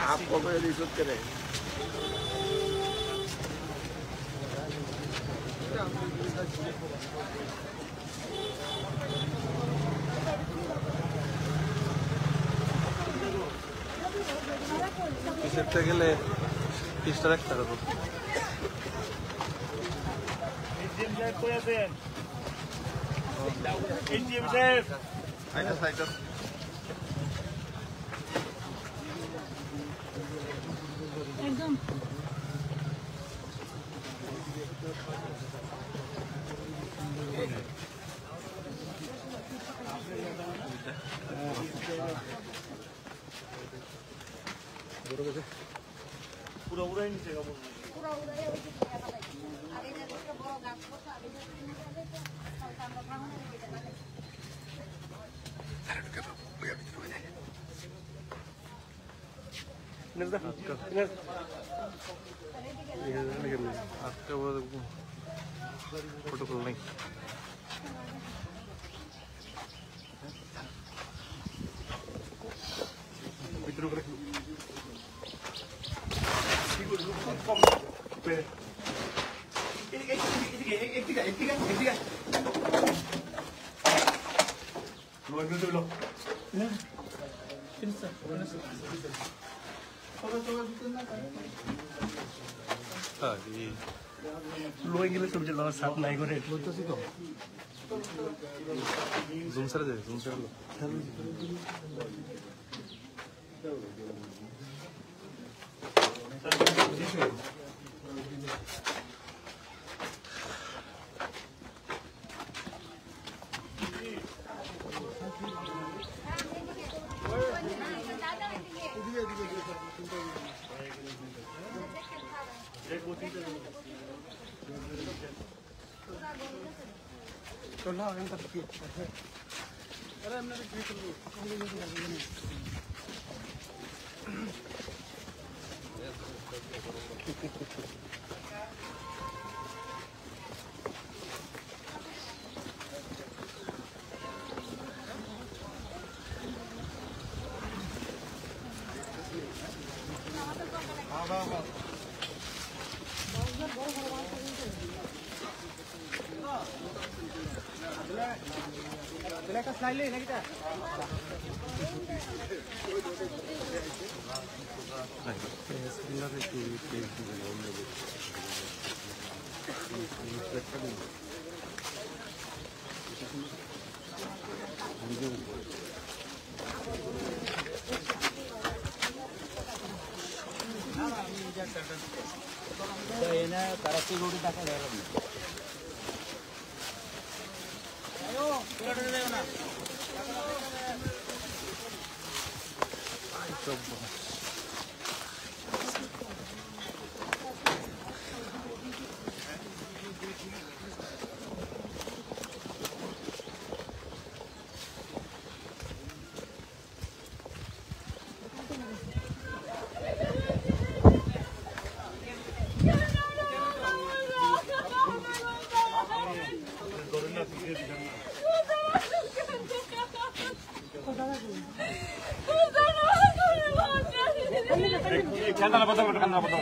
आपको कोई रिश्वत करे কিসেরটা গেলে পিসটা রাখতে পারবো একদম पूरा पूरा ही नीचे का पूरा उधर है उसी जगह पे आगे जाके तो बड़ा गांव को आगे जाके हम लोग हम नहीं बेटा आपका वो प्रोटोकॉल नहीं लोहे गेले तुमचे जवळ साथ नाही करे जूम सर दे जूम सर लो তারা সিকিউরিটি টাকা দেয় কান্না কথা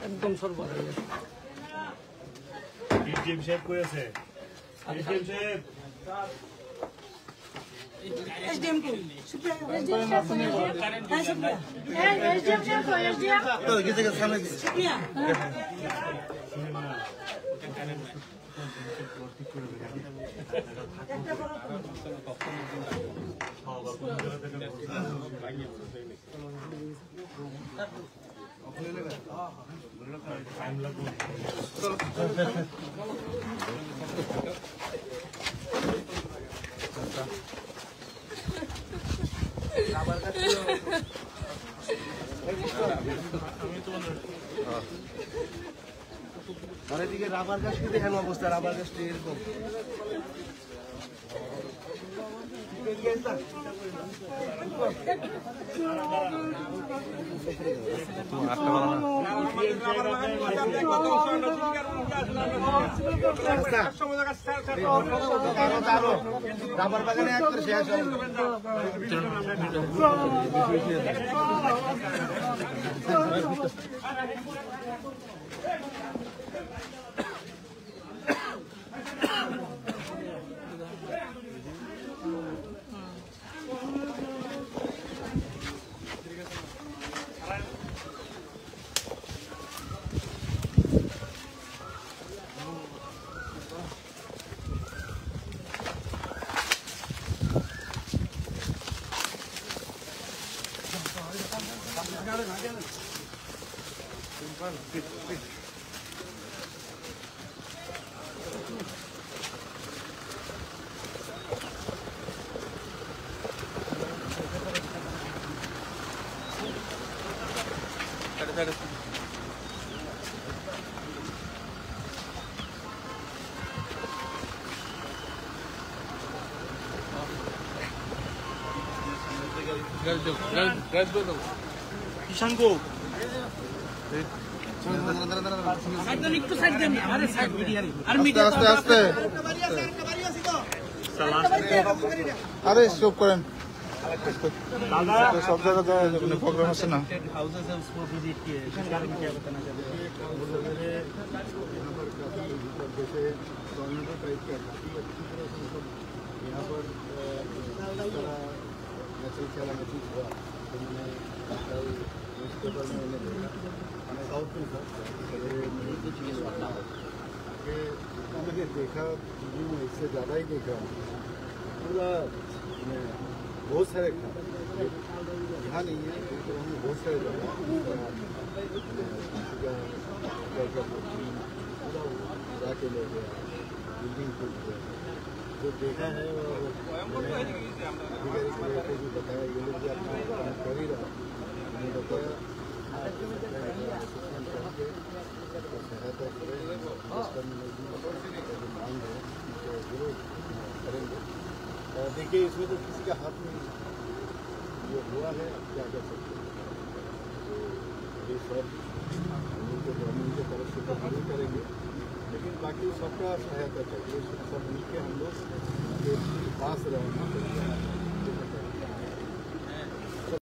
একদম সর্বদা ডিএম সাহেব কই আছে ডিএম সাহেব एसडीएम को एसडीएम को एसडीएम तो किसी के सामने शुक्रिया আর এদিকে রাবার গাছ কি দেখেন অবস্থা রাবার গাছটি এরকম রাবার বাগানে একটু শেষ কিষাঙ্গ একটু সাইড দেন আরে সাইড আর আস্তে আস্তে আরে স্টপ করেন সব জায়গায় প্রোগ্রাম আছে না मैंने देखा इससे ज़्यादा ही देखा पूरा बहुत सारे यहाँ नहीं है तो हमने बहुत सारे पूरा के ले गया बिल्डिंग टूट गया जो देखा है वो मैंने भी बताया ये लोग अपना काम कर ही रहा उन्होंने बताया सहायता करेंगे जिसका मांग है उनको जरूर करेंगे। देखिए इसमें तो किसी का हाथ नहीं, ये हुआ है, अब क्या कर सकते हैं। ये सब उनको गवर्नमेंट की तरफ से तो जरूर करेंगे, लेकिन बाकी सबका सहायता चाहिए, सब मिलकर हम लोग पास रहना चाहिए।